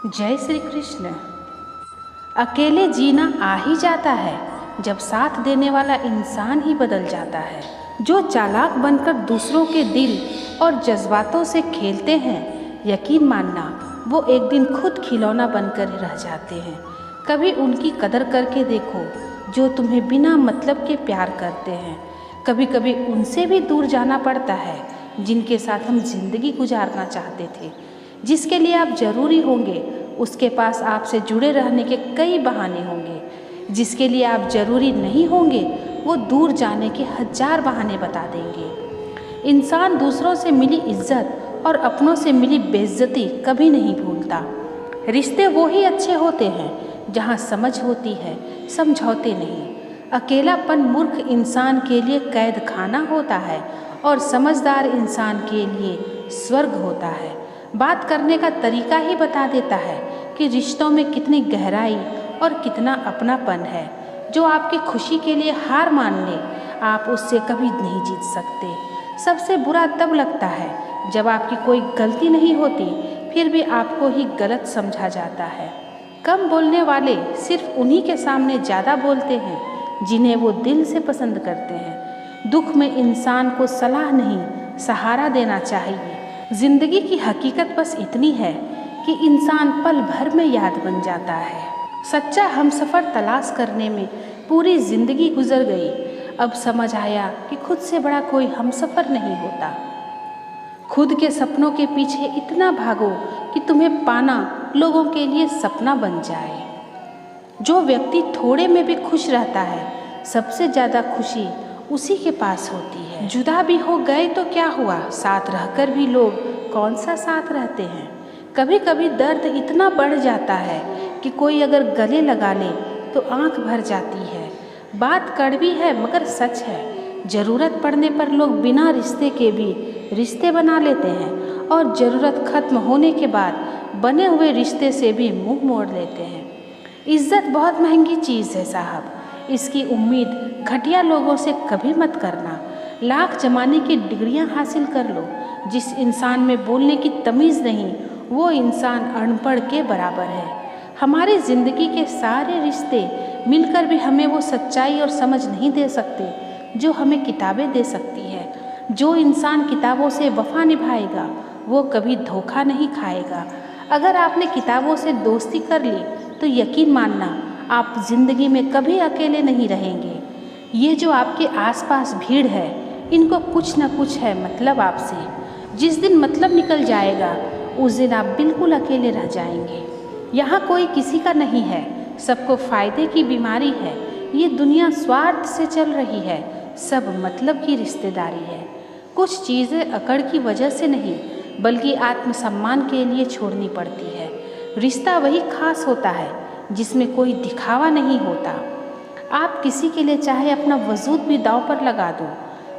जय श्री कृष्ण। अकेले जीना आ ही जाता है जब साथ देने वाला इंसान ही बदल जाता है। जो चालाक बनकर दूसरों के दिल और जज्बातों से खेलते हैं, यकीन मानना वो एक दिन खुद खिलौना बनकर रह जाते हैं। कभी उनकी कदर करके देखो जो तुम्हें बिना मतलब के प्यार करते हैं। कभी कभी उनसे भी दूर जाना पड़ता है जिनके साथ हम जिंदगी गुजारना चाहते थे। जिसके लिए आप जरूरी होंगे उसके पास आपसे जुड़े रहने के कई बहाने होंगे। जिसके लिए आप जरूरी नहीं होंगे वो दूर जाने के 1000 बहाने बता देंगे। इंसान दूसरों से मिली इज्जत और अपनों से मिली बेइज्जती कभी नहीं भूलता। रिश्ते वो ही अच्छे होते हैं जहाँ समझ होती है, समझौते नहीं। अकेलापन मूर्ख इंसान के लिए कैद खाना होता है और समझदार इंसान के लिए स्वर्ग होता है। बात करने का तरीका ही बता देता है कि रिश्तों में कितनी गहराई और कितना अपनापन है। जो आपकी खुशी के लिए हार मान ले, आप उससे कभी नहीं जीत सकते। सबसे बुरा तब लगता है जब आपकी कोई गलती नहीं होती फिर भी आपको ही गलत समझा जाता है। कम बोलने वाले सिर्फ उन्हीं के सामने ज़्यादा बोलते हैं जिन्हें वो दिल से पसंद करते हैं। दुख में इंसान को सलाह नहीं, सहारा देना चाहिए। जिंदगी की हकीकत बस इतनी है कि इंसान पल भर में याद बन जाता है। सच्चा हमसफ़र तलाश करने में पूरी जिंदगी गुजर गई। अब समझ आया कि खुद से बड़ा कोई हमसफ़र नहीं होता। खुद के सपनों के पीछे इतना भागो कि तुम्हें पाना लोगों के लिए सपना बन जाए। जो व्यक्ति थोड़े में भी खुश रहता है, सबसे ज़्यादा खुशी उसी के पास होती है। जुदा भी हो गए तो क्या हुआ, साथ रहकर भी लोग कौन सा साथ रहते हैं। कभी कभी दर्द इतना बढ़ जाता है कि कोई अगर गले लगा ले तो आंख भर जाती है। बात कड़वी है मगर सच है। ज़रूरत पड़ने पर लोग बिना रिश्ते के भी रिश्ते बना लेते हैं और ज़रूरत खत्म होने के बाद बने हुए रिश्ते से भी मुंह मोड़ लेते हैं। इज्जत बहुत महंगी चीज़ है साहब, इसकी उम्मीद घटिया लोगों से कभी मत करना। लाख जमाने की डिग्रियां हासिल कर लो, जिस इंसान में बोलने की तमीज़ नहीं वो इंसान अनपढ़ के बराबर है। हमारी ज़िंदगी के सारे रिश्ते मिलकर भी हमें वो सच्चाई और समझ नहीं दे सकते जो हमें किताबें दे सकती है। जो इंसान किताबों से वफा निभाएगा वो कभी धोखा नहीं खाएगा। अगर आपने किताबों से दोस्ती कर ली तो यकीन मानना आप जिंदगी में कभी अकेले नहीं रहेंगे। ये जो आपके आसपास भीड़ है, इनको कुछ न कुछ है मतलब आपसे। जिस दिन मतलब निकल जाएगा उस दिन आप बिल्कुल अकेले रह जाएंगे। यहाँ कोई किसी का नहीं है, सबको फ़ायदे की बीमारी है। ये दुनिया स्वार्थ से चल रही है, सब मतलब की रिश्तेदारी है। कुछ चीज़ें अकड़ की वजह से नहीं बल्कि आत्मसम्मान के लिए छोड़नी पड़ती है। रिश्ता वही खास होता है जिसमें कोई दिखावा नहीं होता। आप किसी के लिए चाहे अपना वजूद भी दांव पर लगा दो,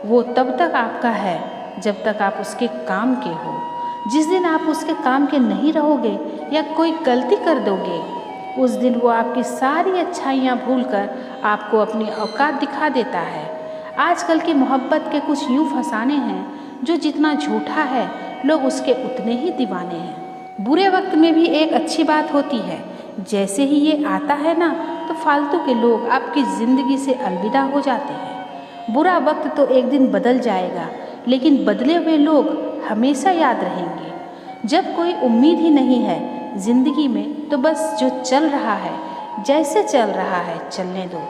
वो तब तक आपका है जब तक आप उसके काम के हो। जिस दिन आप उसके काम के नहीं रहोगे या कोई गलती कर दोगे, उस दिन वो आपकी सारी अच्छाइयाँ भूलकर आपको अपनी औकात दिखा देता है। आजकल की मोहब्बत के कुछ यूँ फसाने हैं जो जितना झूठा है लोग उसके उतने ही दीवाने हैं। बुरे वक्त में भी एक अच्छी बात होती है, जैसे ही ये आता है ना तो फालतू के लोग आपकी ज़िंदगी से अलविदा हो जाते हैं। बुरा वक्त तो एक दिन बदल जाएगा लेकिन बदले हुए लोग हमेशा याद रहेंगे। जब कोई उम्मीद ही नहीं है ज़िंदगी में तो बस जो चल रहा है, जैसे चल रहा है चलने दो।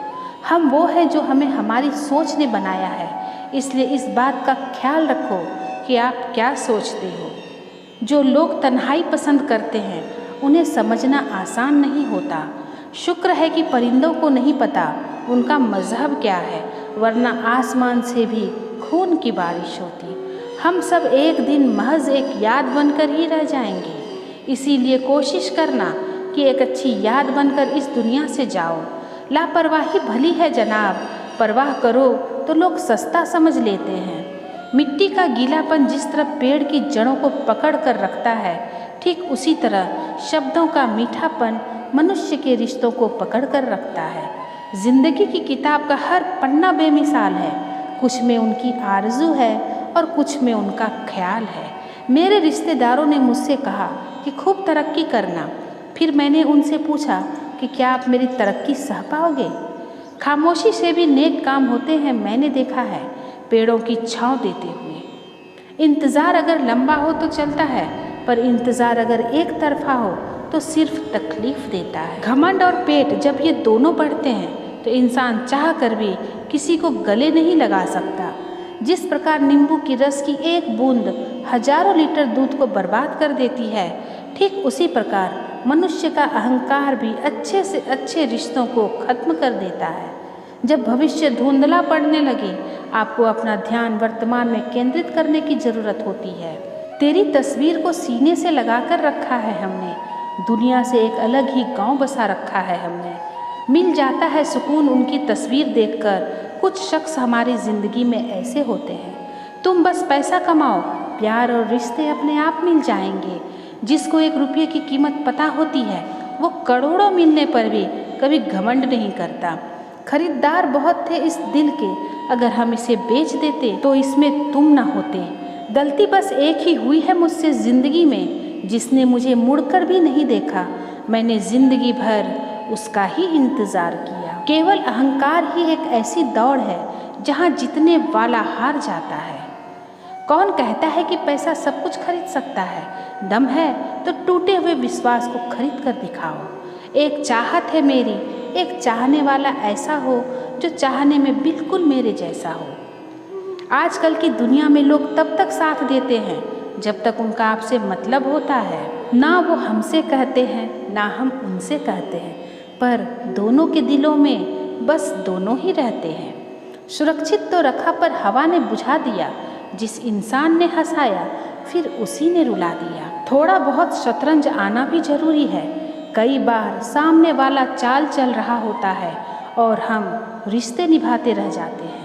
हम वो है जो हमें हमारी सोच ने बनाया है, इसलिए इस बात का ख्याल रखो कि आप क्या सोचते हो। जो लोग तन्हाई पसंद करते हैं उन्हें समझना आसान नहीं होता। शुक्र है कि परिंदों को नहीं पता उनका मज़हब क्या है, वरना आसमान से भी खून की बारिश होती। हम सब एक दिन महज एक याद बनकर ही रह जाएंगे। इसीलिए कोशिश करना कि एक अच्छी याद बनकर इस दुनिया से जाओ। लापरवाही भली है जनाब, परवाह करो तो लोग सस्ता समझ लेते हैं। मिट्टी का गीलापन जिस तरह पेड़ की जड़ों को पकड़ कर रखता है, ठीक उसी तरह शब्दों का मीठापन मनुष्य के रिश्तों को पकड़ कर रखता है। जिंदगी की किताब का हर पन्ना बेमिसाल है, कुछ में उनकी आरज़ू है और कुछ में उनका ख्याल है। मेरे रिश्तेदारों ने मुझसे कहा कि खूब तरक्की करना, फिर मैंने उनसे पूछा कि क्या आप मेरी तरक्की सह पाओगे? खामोशी से भी नेक काम होते हैं, मैंने देखा है, पेड़ों की छांव देते हुए। इंतज़ार अगर लंबा हो तो चलता है, पर इंतज़ार अगर एक तरफा हो तो सिर्फ तकलीफ देता है। घमंड और पेट जब ये दोनों बढ़ते हैं तो इंसान चाह कर भी किसी को गले नहीं लगा सकता। जिस प्रकार नींबू की रस की एक बूंद हजारों लीटर दूध को बर्बाद कर देती है, ठीक उसी प्रकार मनुष्य का अहंकार भी अच्छे से अच्छे रिश्तों को खत्म कर देता है। जब भविष्य धुंधला पड़ने लगे, आपको अपना ध्यान वर्तमान में केंद्रित करने की ज़रूरत होती है। तेरी तस्वीर को सीने से लगा कर रखा है हमने, दुनिया से एक अलग ही गांव बसा रखा है हमने। मिल जाता है सुकून उनकी तस्वीर देखकर। कुछ शख्स हमारी ज़िंदगी में ऐसे होते हैं, तुम बस पैसा कमाओ, प्यार और रिश्ते अपने आप मिल जाएंगे। जिसको 1 रुपये की कीमत पता होती है, वो करोड़ों मिलने पर भी कभी घमंड नहीं करता। खरीदार बहुत थे इस दिल के, अगर हम इसे बेच देते तो इसमें तुम ना होते। गलती बस एक ही हुई है मुझसे ज़िंदगी में, जिसने मुझे मुड़कर भी नहीं देखा। मैंने ज़िंदगी भर उसका ही इंतज़ार किया। केवल अहंकार ही एक ऐसी दौड़ है जहाँ जीतने वाला हार जाता है। कौन कहता है कि पैसा सब कुछ खरीद सकता है? दम है तो टूटे हुए विश्वास को खरीद कर दिखाओ। एक चाहत है मेरी, एक चाहने वाला ऐसा हो जो चाहने में बिल्कुल मेरे जैसा हो। आजकल की दुनिया में लोग तब तक साथ देते हैं जब तक उनका आपसे मतलब होता है। ना वो हमसे कहते हैं, ना हम उनसे कहते हैं, पर दोनों के दिलों में बस दोनों ही रहते हैं। सुरक्षित तो रखा पर हवा ने बुझा दिया। जिस इंसान ने हंसाया फिर उसी ने रुला दिया। थोड़ा बहुत शतरंज आना भी जरूरी है। कई बार सामने वाला चाल चल रहा होता है और हम रिश्ते निभाते रह जाते हैं।